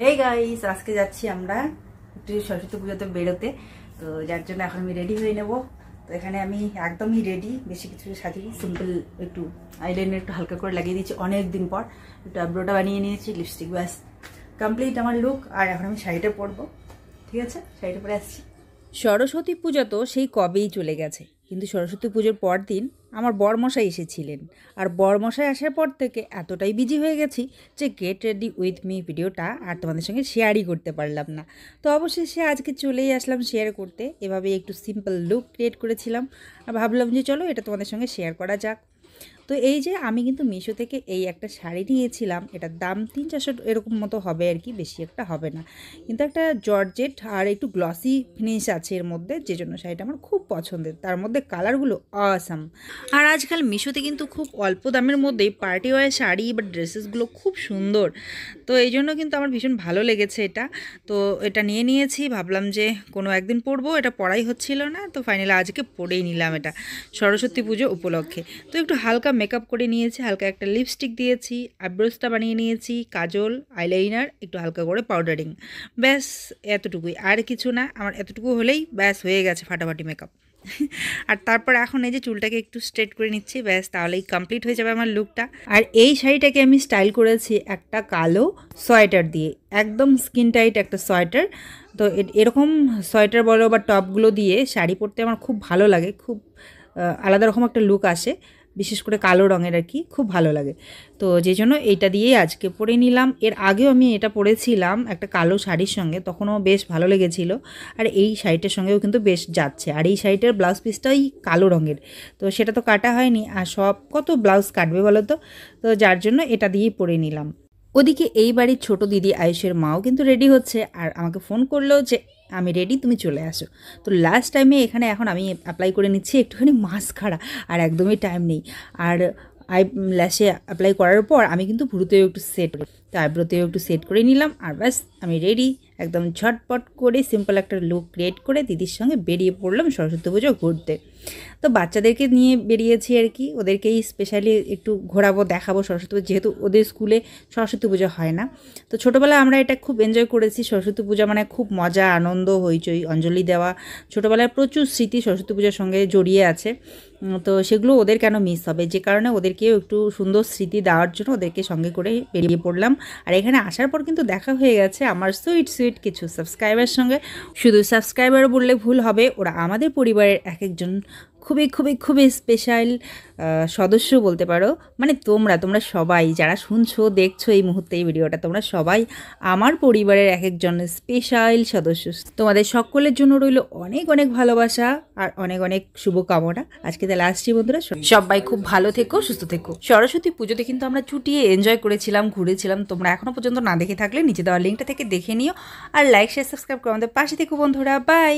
Hey guys আজকে যাচ্ছি আমরা একটু সরস্বতী পূজাতে বেরোতে। তো যার জন্য এখন আমি রেডি হয়ে নেব। তো এখানে আমি একদমই রেডি, বেশি কিছু সাজিনি, সিম্পল একটু আইলাইনার একটু হালকা করে লাগিয়ে দিয়েছি অনেক দিন পর, একটু আইব্রোটা বানিয়ে নিয়েছি, লিপস্টিক, ব্যাস কমপ্লিট আমার লুক। আর এখন আমি শাড়িটা পরবো, ঠিক আছে? শাড়িটা পরে আসছি। সরস্বতী পূজা তো সেই কবেই চলে গেছে, কিন্তু সরস্বতী পুজোর পর দিন আমার বরমশাই এসেছিলেন। আর বরমশাই আসার পর থেকে এতটাই বিজি হয়ে গেছি যে গেট রেডি উইথ মি ভিডিওটা আর তোমাদের সঙ্গে শেয়ারই করতে পারলাম না। তো অবশেষে আজকে চলেই আসলাম শেয়ার করতে। এভাবে একটু সিম্পল লুক ক্রিয়েট করেছিলাম আর ভাবলাম যে চলো এটা তোমাদের সঙ্গে শেয়ার করা যাক। তো এই যে আমি কিন্তু মিশো থেকে এই একটা শাড়ি নিয়েছিলাম, এটার দাম 300-400 এরকম মতো হবে আর কি, বেশি একটা হবে না, কিন্তু একটা জর্জেট আর একটু গ্লসি ফিনিশ আছে এর মধ্যে, যে জন্য শাড়িটা আমার খুব পছন্দের। তার মধ্যে কালারগুলো অসাম। আর আজকাল মিশোতে কিন্তু খুব অল্প দামের মধ্যেই পার্টি ওয়্যার শাড়ি বা ড্রেসেসগুলো খুব সুন্দর। তো এই জন্য কিন্তু আমার ভীষণ ভালো লেগেছে এটা। তো এটা নিয়ে নিয়েছি, ভাবলাম যে কোনো একদিন পরবো, এটা পরাই হচ্ছিল না, তো ফাইনালি আজকে পরেই নিলাম এটা সরস্বতী পুজো উপলক্ষে। তো একটু হালকা মেকআপ করে নিয়েছি, হালকা একটা লিপস্টিক দিয়েছি, আইব্রোসটা বানিয়ে নিয়েছি, কাজল, আইলাইনার, একটু হালকা করে পাউডারিং, ব্যাস এতটুকুই, আর কিছু না। আমার এতটুকু হলেই ব্যাস হয়ে গেছে ফাটাফাটি মেকআপ। আর তারপর এখন এই যে চুলটাকে একটু স্ট্রেট করে নিচ্ছি, ব্যাস তাহলেই কমপ্লিট হয়ে যাবে আমার লুকটা। আর এই শাড়িটাকে আমি স্টাইল করেছি একটা কালো সোয়েটার দিয়ে, একদম স্কিন টাইট একটা সোয়েটার। তো এরকম সোয়েটার বলো বা টপগুলো দিয়ে শাড়ি পরতে আমার খুব ভালো লাগে, খুব আলাদা রকম একটা লুক আসে, বিশেষ করে কালো রঙের আর কি, খুব ভালো লাগে। তো যে জন্য এইটা দিয়েই আজকে পরে নিলাম। এর আগেও আমি এটা পরেছিলাম একটা কালো শাড়ির সঙ্গে, তখনও বেশ ভালো লেগেছিল। আর এই শাড়িটার সঙ্গেও কিন্তু বেশ যাচ্ছে। আর এই শাড়িটার ব্লাউজ পিসটাই কালো রঙের, তো সেটা তো কাটা হয়নি, আর সব কত ব্লাউজ কাটবে বলো তো। তো যার জন্য এটা দিয়েই পরে নিলাম। ওদিকে এই বাড়ির ছোটো দিদি আয়ুষের মাও কিন্তু রেডি হচ্ছে, আর আমাকে ফোন করলো যে আমি রেডি, তুমি চলে আসো। তো লাস্ট টাইমে এখানে এখন আমি অ্যাপ্লাই করে নিচ্ছি একটুখানি মাস্কারা, আর একদমই টাইম নেই। আর ল্যাশে অ্যাপ্লাই করার পর আমি কিন্তু ভুরুতেও একটু সেট করি, তো আইব্রোতেও একটু সেট করে নিলাম, আর ব্যাস আমি রেডি। একদম ঝটপট করে সিম্পল একটা লুক ক্রিয়েট করে দিদির সঙ্গে বেরিয়ে পড়লাম সরস্বতী পুজো ঘুরতে। তো বাচ্চাদেরকে নিয়ে বেরিয়েছি আর কি, ওদেরকেই স্পেশালি একটু ঘোরাবো, দেখাবো সরস্বতী পুজো, যেহেতু ওদের স্কুলে সরস্বতী পুজো হয় না। তো ছোটোবেলায় আমরা এটা খুব এনজয় করেছি, সরস্বতী পূজা মানে খুব মজা, আনন্দ, হইচই, অঞ্জলি দেওয়া, ছোটোবেলায় প্রচুর স্মৃতি সরস্বতী পূজার সঙ্গে জড়িয়ে আছে। তো সেগুলো ওদের কেন মিস হবে, যে কারণে ওদেরকেও একটু সুন্দর স্মৃতি দেওয়ার জন্য ওদেরকে সঙ্গে করে বেরিয়ে পড়লাম। আর এখানে আসার পর কিন্তু দেখা হয়ে গেছে আমার সুইট সুইট কিছু সাবস্ক্রাইবার সঙ্গে। শুধু সাবস্ক্রাইবার বললে ভুল হবে, ওরা আমাদের পরিবারের এক একজন খুবই খুবই খুবই স্পেশাল সদস্য বলতে পারো। মানে তোমরা সবাই যারা শুনছো দেখছো এই মুহূর্তে এই ভিডিওটা, তোমরা সবাই আমার পরিবারের এক একজন স্পেশাল সদস্য। তোমাদের সকলের জন্য রইল অনেক অনেক ভালোবাসা আর অনেক অনেক শুভকামনা। আজকে তাহলে আসছি বন্ধুরা, সবাই খুব ভালো থেকো, সুস্থ থেকো। সরস্বতী পুজোতে কিন্তু আমরা চুটিয়ে এনজয় করেছিলাম, ঘুরেছিলাম। তোমরা এখনো পর্যন্ত না দেখে থাকলে নিচে দেওয়া লিঙ্কটা থেকে দেখে নিও, আর লাইক শেয়ার সাবস্ক্রাইব করে আমাদের পাশে থেকো বন্ধুরা। বাই।